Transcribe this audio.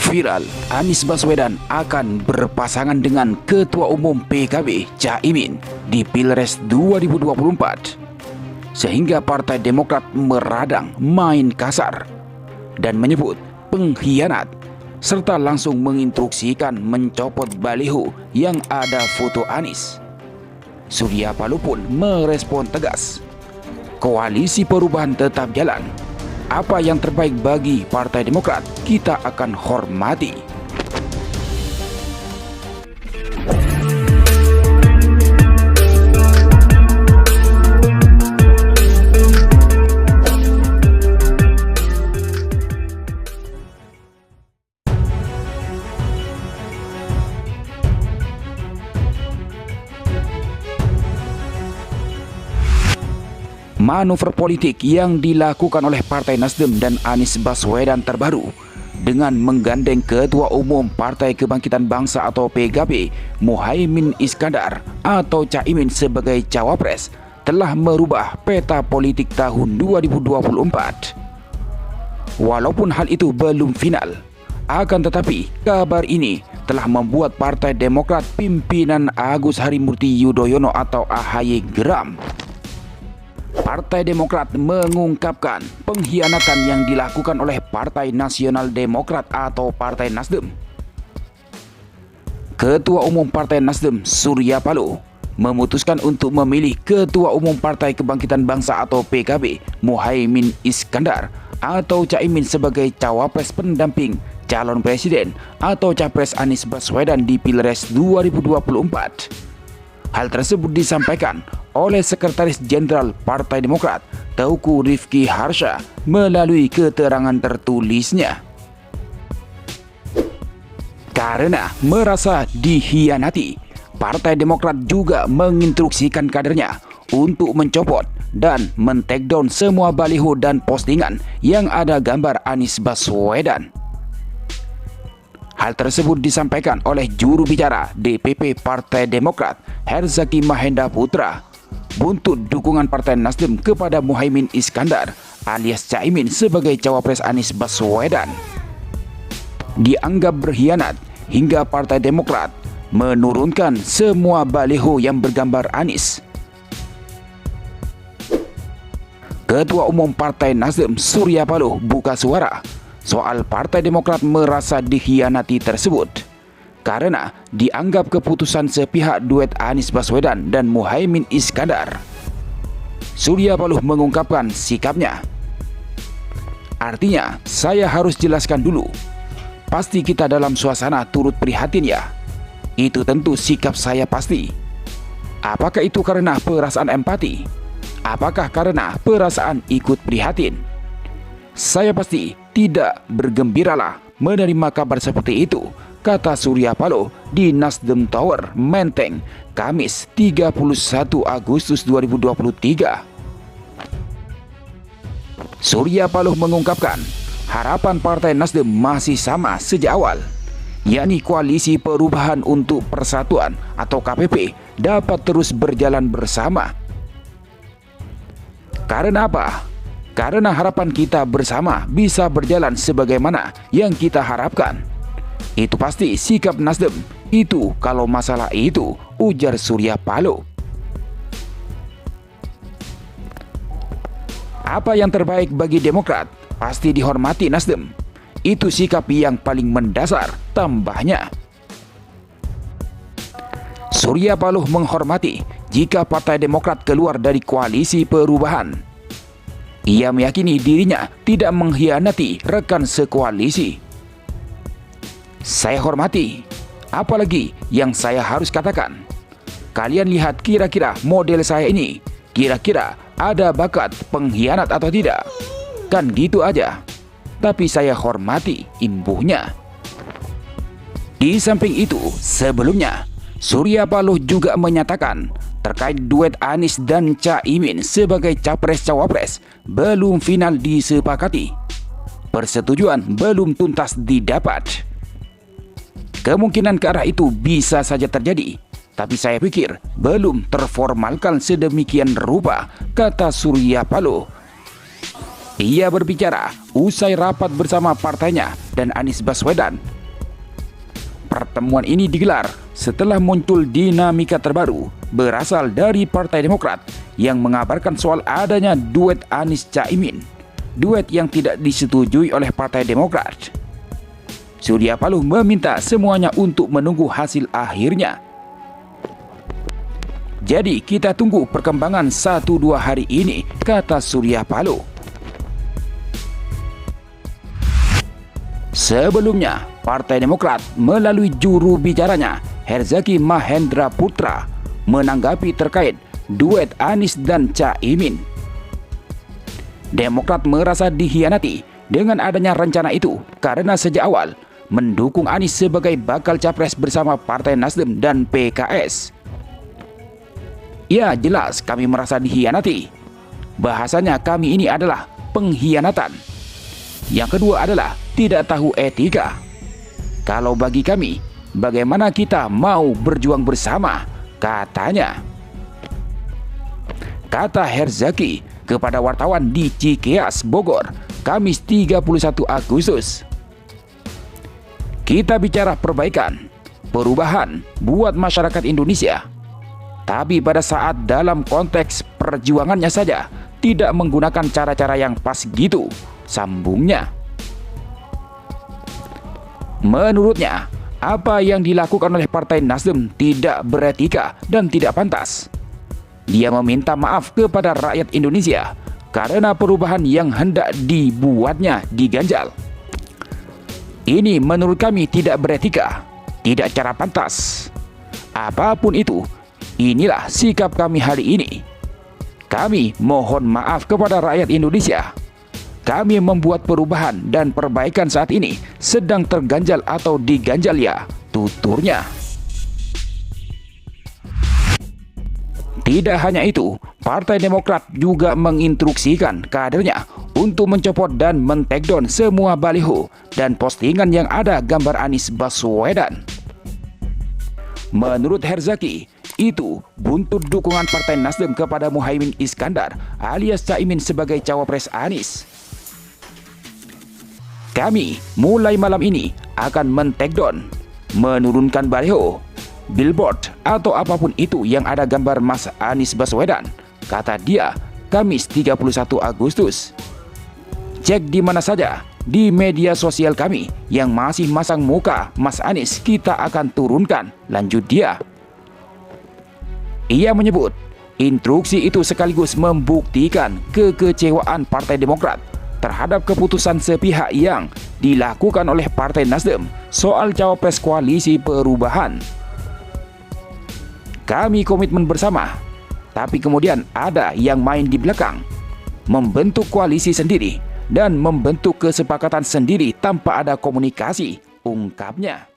Viral, Anies Baswedan akan berpasangan dengan Ketua Umum PKB Caimin di Pilpres 2024. Sehingga Partai Demokrat meradang main kasar dan menyebut pengkhianat, serta langsung menginstruksikan mencopot baliho yang ada foto Anies. Surya Paloh pun merespon tegas. Koalisi perubahan tetap jalan. Apa yang terbaik bagi Partai Demokrat, kita akan hormati. Manuver politik yang dilakukan oleh Partai Nasdem dan Anies Baswedan terbaru dengan menggandeng Ketua Umum Partai Kebangkitan Bangsa atau PKB Muhaimin Iskandar atau Caimin sebagai cawapres telah merubah peta politik tahun 2024. Walaupun hal itu belum final, akan tetapi kabar ini telah membuat Partai Demokrat pimpinan Agus Harimurti Yudhoyono atau AHY geram. Partai Demokrat mengungkapkan pengkhianatan yang dilakukan oleh Partai Nasional Demokrat atau Partai Nasdem. Ketua Umum Partai Nasdem Surya Paloh memutuskan untuk memilih Ketua Umum Partai Kebangkitan Bangsa atau PKB Muhaimin Iskandar atau Caimin sebagai cawapres pendamping calon presiden atau capres Anies Baswedan di Pilpres 2024. Hal tersebut disampaikan oleh Sekretaris Jenderal Partai Demokrat Teuku Rifki Harsha melalui keterangan tertulisnya. Karena merasa dikhianati, Partai Demokrat juga menginstruksikan kadernya untuk mencopot dan men-take down semua baliho dan postingan yang ada gambar Anies Baswedan. Hal tersebut disampaikan oleh juru bicara DPP Partai Demokrat Herzaki Mahendra Putra buntut dukungan Partai Nasdem kepada Muhaimin Iskandar alias Caimin sebagai cawapres Anies Baswedan. Dianggap berkhianat hingga Partai Demokrat menurunkan semua baliho yang bergambar Anies. Ketua Umum Partai Nasdem Surya Paloh buka suara soal Partai Demokrat merasa dikhianati tersebut karena dianggap keputusan sepihak duet Anies Baswedan dan Muhaimin Iskandar. Surya Paloh mengungkapkan sikapnya. Artinya, saya harus jelaskan dulu. Pasti kita dalam suasana turut prihatin ya. Itu tentu sikap saya pasti. Apakah itu karena perasaan empati? Apakah karena perasaan ikut prihatin? Saya pasti tidak bergembiralah menerima kabar seperti itu, kata Surya Paloh di Nasdem Tower, Menteng, Kamis 31 Agustus 2023. Surya Paloh mengungkapkan harapan Partai Nasdem masih sama sejak awal, yakni Koalisi Perubahan untuk Persatuan atau KPP dapat terus berjalan bersama. Karena apa? Karena harapan kita bersama bisa berjalan sebagaimana yang kita harapkan. Itu pasti sikap Nasdem. Itu kalau masalah itu, ujar Surya Paloh. Apa yang terbaik bagi Demokrat pasti dihormati Nasdem. Itu sikap yang paling mendasar, tambahnya. Surya Paloh menghormati jika Partai Demokrat keluar dari Koalisi Perubahan. Ia meyakini dirinya tidak mengkhianati rekan sekoalisi. Saya hormati. Apalagi yang saya harus katakan? Kalian lihat kira-kira model saya ini. Kira-kira ada bakat pengkhianat atau tidak? Kan gitu aja. Tapi saya hormati, imbuhnya. Di samping itu, sebelumnya Surya Paloh juga menyatakan terkait duet Anies dan Caimin sebagai capres-cawapres belum final disepakati. Persetujuan belum tuntas didapat. Kemungkinan ke arah itu bisa saja terjadi, tapi saya pikir belum terformalkan sedemikian rupa, kata Surya Paloh. Ia berbicara usai rapat bersama partainya dan Anies Baswedan Pertemuan ini digelar setelah muncul dinamika terbaru berasal dari Partai Demokrat yang mengabarkan soal adanya duet Anies Caimin, duet yang tidak disetujui oleh Partai Demokrat. Surya Paloh meminta semuanya untuk menunggu hasil akhirnya. Jadi kita tunggu perkembangan 1-2 hari ini, kata Surya Paloh. Sebelumnya, Partai Demokrat melalui juru bicaranya, Herzaki Mahendra Putra, menanggapi terkait duet Anies dan Caimin. Demokrat merasa dikhianati dengan adanya rencana itu karena sejak awal mendukung Anies sebagai bakal capres bersama Partai Nasdem dan PKS. Ya, jelas kami merasa dikhianati. Bahasanya kami ini adalah pengkhianatan. Yang kedua adalah tidak tahu etika. Kalau bagi kami, bagaimana kita mau berjuang bersama, katanya. Kata Herzaki kepada wartawan di Cikeas, Bogor, Kamis 31 Agustus. Kita bicara perbaikan, perubahan buat masyarakat Indonesia. Tapi pada saat dalam konteks perjuangannya saja, tidak menggunakan cara-cara yang pas gitu, sambungnya. Menurutnya, apa yang dilakukan oleh Partai Nasdem tidak beretika dan tidak pantas. Dia meminta maaf kepada rakyat Indonesia karena perubahan yang hendak dibuatnya diganjal. Ini menurut kami tidak beretika, tidak cara pantas. Apapun itu, inilah sikap kami hari ini. Kami mohon maaf kepada rakyat Indonesia. Kami membuat perubahan dan perbaikan saat ini sedang terganjal atau diganjal ya, tuturnya. Tidak hanya itu, Partai Demokrat juga menginstruksikan kadernya untuk mencopot dan men-take down semua baliho dan postingan yang ada gambar Anies Baswedan. Menurut Herzaki, itu buntut dukungan Partai Nasdem kepada Muhaimin Iskandar alias Caimin sebagai cawapres Anies. Kami mulai malam ini akan men-take down, menurunkan baliho, billboard atau apapun itu yang ada gambar Mas Anies Baswedan, kata dia Kamis 31 Agustus. Cek di mana saja di media sosial kami yang masih masang muka Mas Anies kita akan turunkan, lanjut dia. Ia menyebut instruksi itu sekaligus membuktikan kekecewaan Partai Demokrat terhadap keputusan sepihak yang dilakukan oleh Partai Nasdem soal cawapres koalisi perubahan. Kami komitmen bersama, tapi kemudian ada yang main di belakang, membentuk koalisi sendiri dan membentuk kesepakatan sendiri tanpa ada komunikasi, ungkapnya.